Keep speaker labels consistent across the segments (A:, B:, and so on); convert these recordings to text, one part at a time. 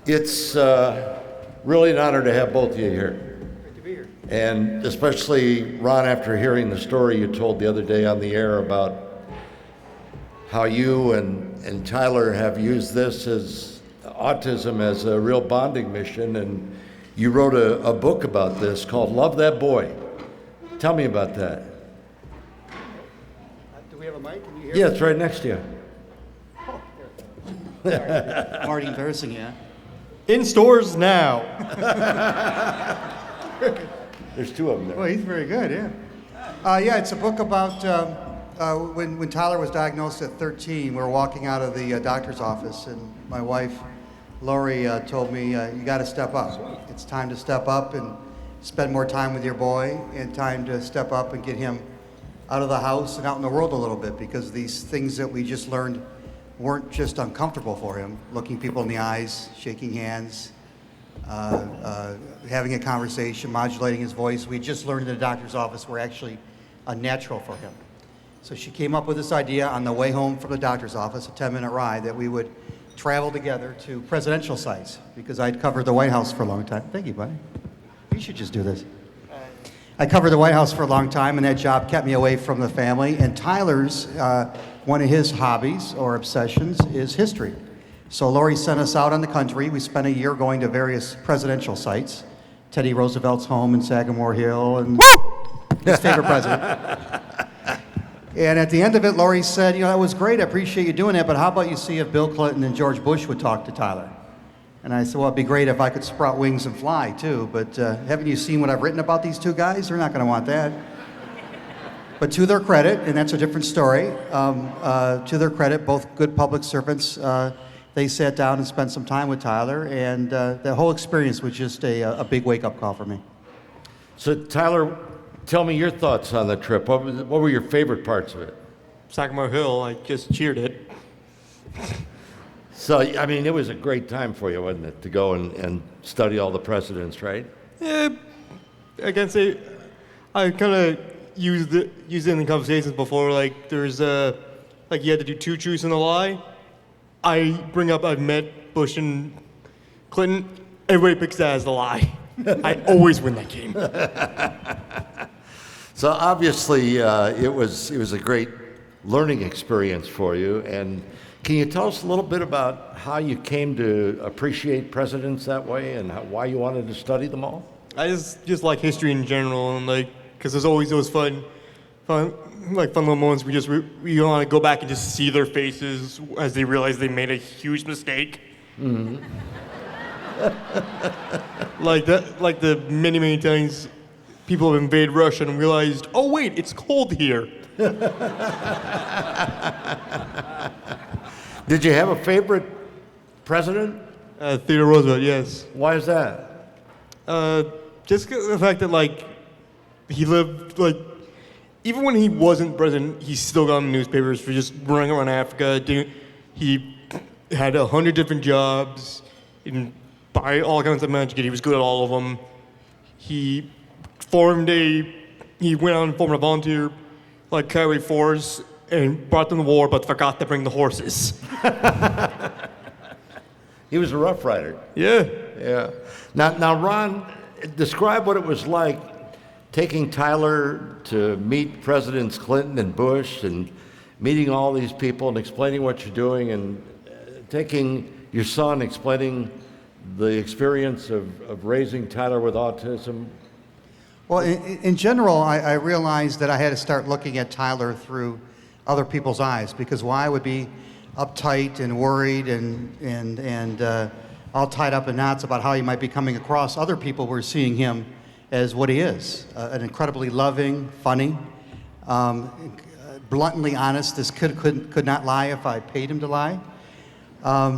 A: It's really an honor to have both of you here.
B: Great to be here.
A: And especially, Ron, after hearing the story you told the other day on the air about how you and Tyler have used this as autism as a real bonding mission, and you wrote a book about this called Love That Boy. Tell me about that.
B: Do we have a mic? Can you hear
A: Yeah,
B: me?
A: it's right next to you.
B: Oh, there.
C: I'm already embarrassing you.
B: In stores now.
A: There's two of them there.
B: Well, he's very good, yeah. Yeah, it's a book about when Tyler was diagnosed at 13. We were walking out of the doctor's office, and my wife, Lori, told me, you got to step up. It's time to step up and spend more time with your boy, and time to step up and get him out of the house and out in the world a little bit, because these things that we just learned weren't just uncomfortable for him. Looking people in the eyes, shaking hands, having a conversation, modulating his voice. We just learned in the doctor's office were actually unnatural for him. So she came up with this idea on the way home from the doctor's office, a 10-minute ride, that we would travel together to presidential sites, because I'd covered the White House for a long time. Thank you, buddy. You should just do this. I covered the White House for a long time, and that job kept me away from the family. And Tyler's, one of his hobbies or obsessions is history. So Lori sent us out on the country. We spent a year going to various presidential sites. Teddy Roosevelt's home in Sagamore Hill, and his favorite president. And at the end of it, Lori said, that was great, I appreciate you doing that, but how about you see if Bill Clinton and George Bush would talk to Tyler? And I said, well, it'd be great if I could sprout wings and fly, too, but haven't you seen what I've written about these two guys? They're not going to want that. But to their credit, and that's a different story, to their credit, both good public servants, they sat down and spent some time with Tyler, and the whole experience was just a big wake-up call for me.
A: So, Tyler, tell me your thoughts on the trip. What were your favorite parts of it?
D: Sagamore Hill, I just cheered it.
A: So, I mean, it was a great time for you, wasn't it, to go and study all the presidents, right?
D: Yeah, I can say I kind of used it in conversations before. Like, there's like you had to do two truths and a lie. I bring up I've met Bush and Clinton. Everybody picks that as the lie. I always win that game.
A: So obviously, it was a great learning experience for you. And can you tell us a little bit about how you came to appreciate presidents that way, and why you wanted to study them all?
D: I just like history in general, and because there's always those fun little moments. We want to go back and just see their faces as they realize they made a huge mistake.
A: Mm-hmm.
D: like the many times people have invaded Russia and realized, oh wait, it's cold here.
A: Did you have a favorite president?
D: Theodore Roosevelt, yes.
A: Why is that?
D: Just the fact that he lived even when he wasn't president, he still got in the newspapers for just running around Africa. He had 100 different jobs, and by all kinds of magic, he was good at all of them. He went out and formed a volunteer cavalry force and brought them to war, but forgot to bring the horses.
A: He was a Rough Rider.
D: Yeah.
A: Yeah. Now, Ron, describe what it was like taking Tyler to meet Presidents Clinton and Bush, and meeting all these people and explaining what you're doing, and taking your son, explaining the experience of raising Tyler with autism.
B: Well, in general, I realized that I had to start looking at Tyler through other people's eyes, because while I would be uptight and worried and all tied up in knots about how he might be coming across, other people were seeing him as what he is, an incredibly loving, funny, bluntly honest. This could not lie if I paid him to lie.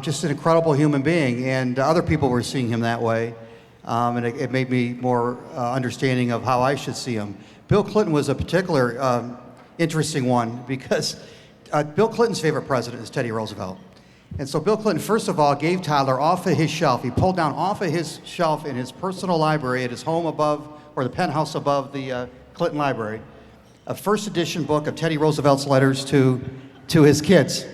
B: Just an incredible human being, and other people were seeing him that way, and it made me more understanding of how I should see him. Bill Clinton was a particular interesting one, because Bill Clinton's favorite president is Teddy Roosevelt. And so Bill Clinton, first of all, gave Tyler off of his shelf. He pulled down off of his shelf in his personal library at his home above, or the penthouse above the Clinton Library, a first edition book of Teddy Roosevelt's letters to his kids,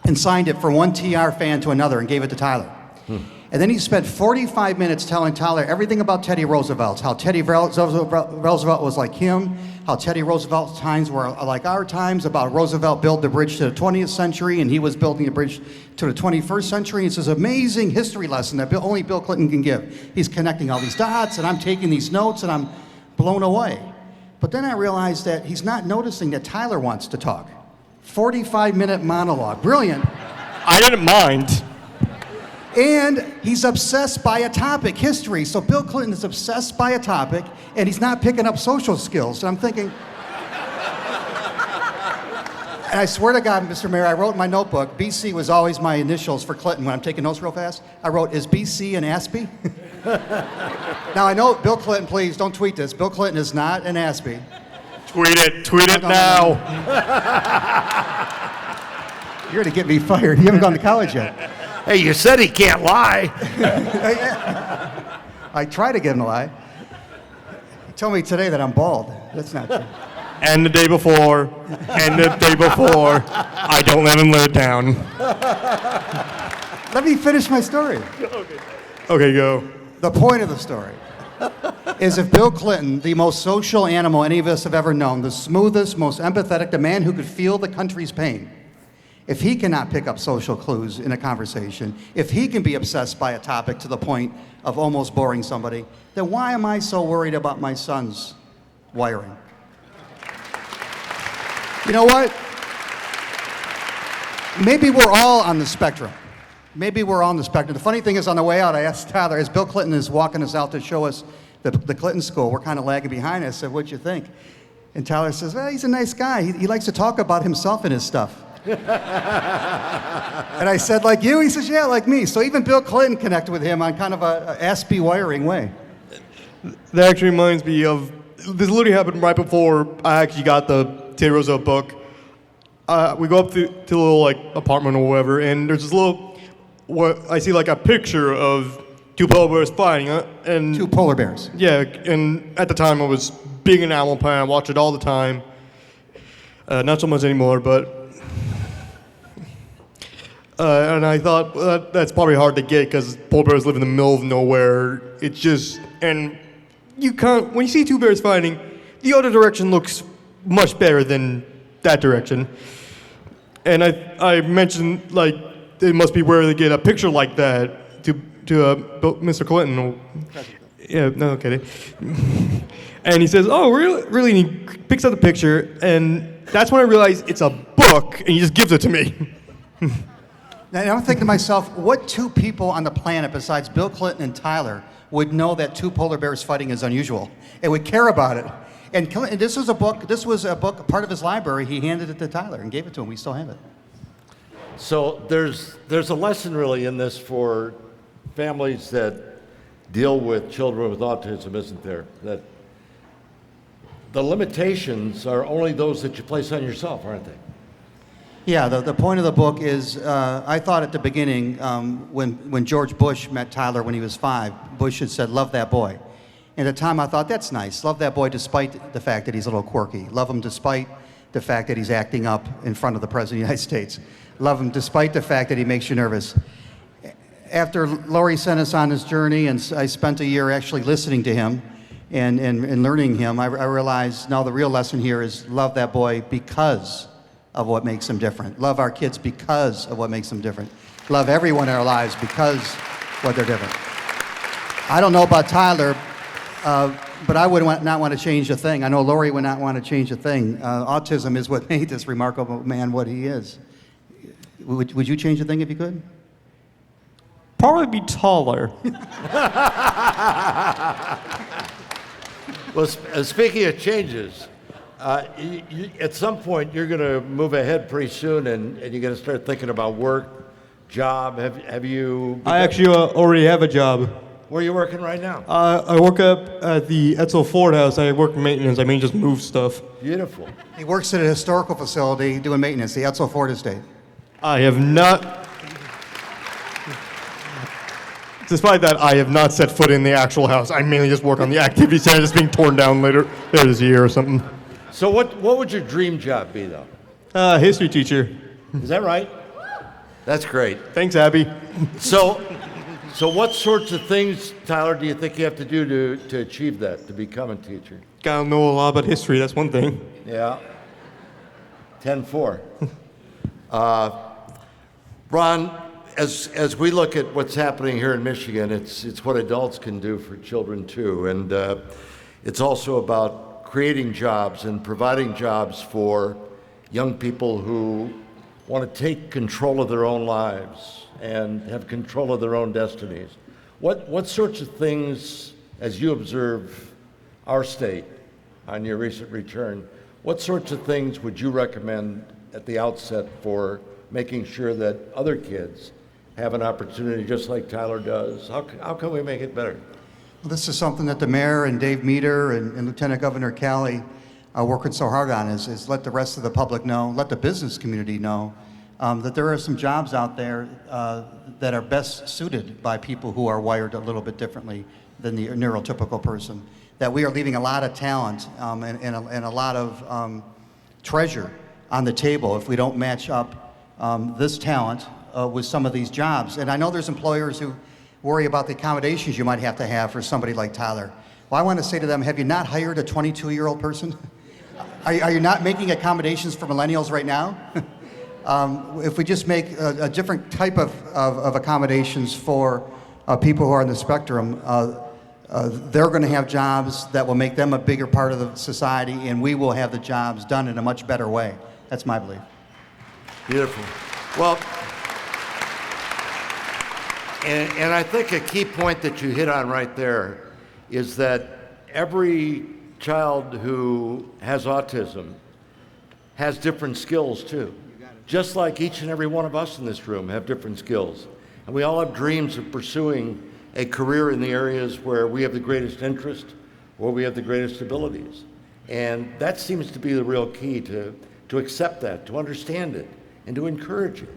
B: and signed it from one TR fan to another and gave it to Tyler. And then he spent 45 minutes telling Tyler everything about Teddy Roosevelt, how Teddy Roosevelt was like him, how Teddy Roosevelt's times were like our times, about Roosevelt built the bridge to the 20th century and he was building the bridge to the 21st century. It's this amazing history lesson that only Bill Clinton can give. He's connecting all these dots and I'm taking these notes and I'm blown away. But then I realized that he's not noticing that Tyler wants to talk. 45-minute monologue, brilliant.
D: I didn't mind.
B: And he's obsessed by a topic, history. So Bill Clinton is obsessed by a topic, and he's not picking up social skills. And I'm thinking, and I swear to God, Mr. Mayor, I wrote in my notebook, BC was always my initials for Clinton when I'm taking notes real fast. I wrote, is BC an Aspie? Now I know, Bill Clinton, please don't tweet this. Bill Clinton is not an Aspie.
D: Tweet it now.
B: You're gonna get me fired. You haven't gone to college yet.
A: Hey, you said he can't lie.
B: I try to get him to lie. He told me today that I'm bald. That's not true.
D: And the day before, I don't let him live it down.
B: Let me finish my story.
D: Okay, go.
B: The point of the story is if Bill Clinton, the most social animal any of us have ever known, the smoothest, most empathetic, the man who could feel the country's pain, if he cannot pick up social clues in a conversation, if he can be obsessed by a topic to the point of almost boring somebody, then why am I so worried about my son's wiring? You know what? Maybe we're all on the spectrum. Maybe we're on the spectrum. The funny thing is, on the way out, I asked Tyler, as Bill Clinton is walking us out to show us the Clinton School, we're kind of lagging behind. I said, what'd you think? And Tyler says, well, he's a nice guy. He likes to talk about himself and his stuff. And I said, like you? He says, yeah, like me. So even Bill Clinton connected with him on kind of a Aspie wiring way.
D: That actually reminds me of, this literally happened right before I actually got the Teddy Roosevelt book. We go up to a little like apartment or whatever, and there's this little, I see like a picture of two polar bears fighting, and
B: Two polar bears.
D: yeah, and at the time I was big in Animal Planet. I watched it all the time. Not so much anymore, but and I thought, well, that's probably hard to get because polar bears live in the middle of nowhere. It's just, and you can't, when you see two bears fighting, the other direction looks much better than that direction. And I mentioned, like, it must be rare to get a picture like that to Mr. Clinton. Yeah, no kidding. And he says, oh, really? And he picks up the picture, and that's when I realized it's a book, and he just gives it to me.
B: And I'm thinking to myself, what two people on the planet besides Bill Clinton and Tyler would know that two polar bears fighting is unusual and would care about it? And Clinton, this was a book, part of his library. He handed it to Tyler and gave it to him. We still have it.
A: So there's a lesson really in this for families that deal with children with autism, isn't there? That the limitations are only those that you place on yourself, aren't they?
B: Yeah, the point of the book is, I thought at the beginning, when George Bush met Tyler when he was 5, Bush had said, love that boy. And at the time I thought, that's nice. Love that boy despite the fact that he's a little quirky. Love him despite the fact that he's acting up in front of the President of the United States. Love him despite the fact that he makes you nervous. After Lori sent us on this journey, and I spent a year actually listening to him and learning him, I realized now the real lesson here is love that boy because of what makes him different. Love our kids because of what makes them different. Love everyone in our lives because what they're different. I don't know about Tyler, but I would not want to change a thing. I know Lori would not want to change a thing. Autism is what made this remarkable man what he is. Would you change a thing if you could?
D: Probably be taller.
A: Well, speaking of changes, at some point you're going to move ahead pretty soon, and you're going to start thinking about work, job. Have you?
D: I actually already have a job.
A: Where are you working right now?
D: I work up at the Etzel Ford House. I work in maintenance. I mean, just move stuff.
A: Beautiful.
B: He works at a historical facility doing maintenance, the Etzel Ford Estate.
D: I have not. Despite that, I have not set foot in the actual house. I mainly just work on the activity center that's being torn down later this year or something.
A: So what would your dream job be, though?
D: History teacher.
A: Is that right? That's great.
D: Thanks, Abby.
A: So So what sorts of things, Tyler, do you think you have to do to achieve that, to become a teacher?
D: Gotta know a lot about history, that's one thing.
A: Yeah. 10-4. Ron, as we look at what's happening here in Michigan, it's what adults can do for children too. And it's also about creating jobs and providing jobs for young people who want to take control of their own lives and have control of their own destinies. What sorts of things, as you observe our state on your recent return, what sorts of things would you recommend at the outset for making sure that other kids have an opportunity just like Tyler does? How can we make it better?
B: Well, this is something that the mayor and Dave Meter and Lieutenant Governor Kelly are working so hard on is let the rest of the public know, let the business community know that there are some jobs out there that are best suited by people who are wired a little bit differently than the neurotypical person. That we are leaving a lot of talent and a lot of treasure on the table if we don't match up this talent with some of these jobs. And I know there's employers who worry about the accommodations you might have to have for somebody like Tyler. Well, I want to say to them, have you not hired a 22-year-old person? Are you not making accommodations for millennials right now? If we just make a different type of accommodations for people who are on the spectrum, they're going to have jobs that will make them a bigger part of the society, and we will have the jobs done in a much better way. That's my belief.
A: Beautiful. Well, and I think a key point that you hit on right there is that every child who has autism has different skills too. Just like each and every one of us in this room have different skills. And we all have dreams of pursuing a career in the areas where we have the greatest interest, where we have the greatest abilities. And that seems to be the real key to accept that, to understand it, and to encourage it.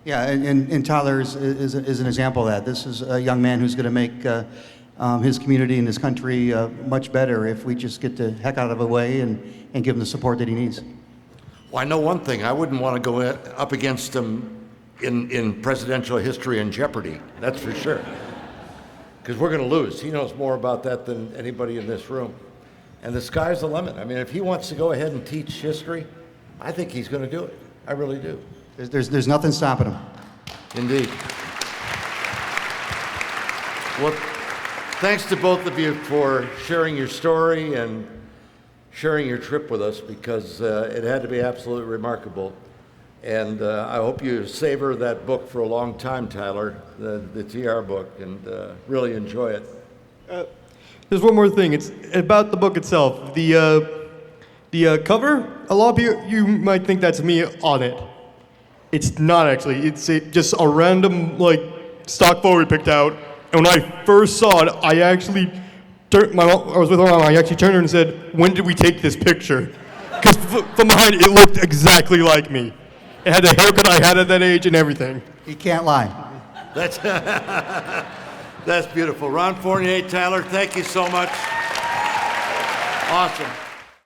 B: Yeah, and Tyler is an example of that. This is a young man who's going to make his community and his country much better if we just get the heck out of the way and give him the support that he needs.
A: Well, I know one thing. I wouldn't want to go up against him in presidential history and Jeopardy. That's for sure. Because we're going to lose. He knows more about that than anybody in this room. And the sky's the limit. I mean, if he wants to go ahead and teach history, I think he's going to do it. I really do.
B: There's nothing stopping him.
A: Indeed. Well, thanks to both of you for sharing your story and sharing your trip with us, because it had to be absolutely remarkable. And I hope you savor that book for a long time, Tyler, the TR book, and really enjoy it.
D: There's one more thing. It's about the book itself. The cover, a lot of you might think that's me on it. It's not actually. It's just a random stock photo we picked out. And when I first saw it, I actually turned. I was with my mom. I actually turned to her and said, "When did we take this picture?" Because from behind, it looked exactly like me. It had the haircut I had at that age and everything.
B: He can't lie.
A: That's that's beautiful. Ron Fournier, Tyler, thank you so much. Awesome.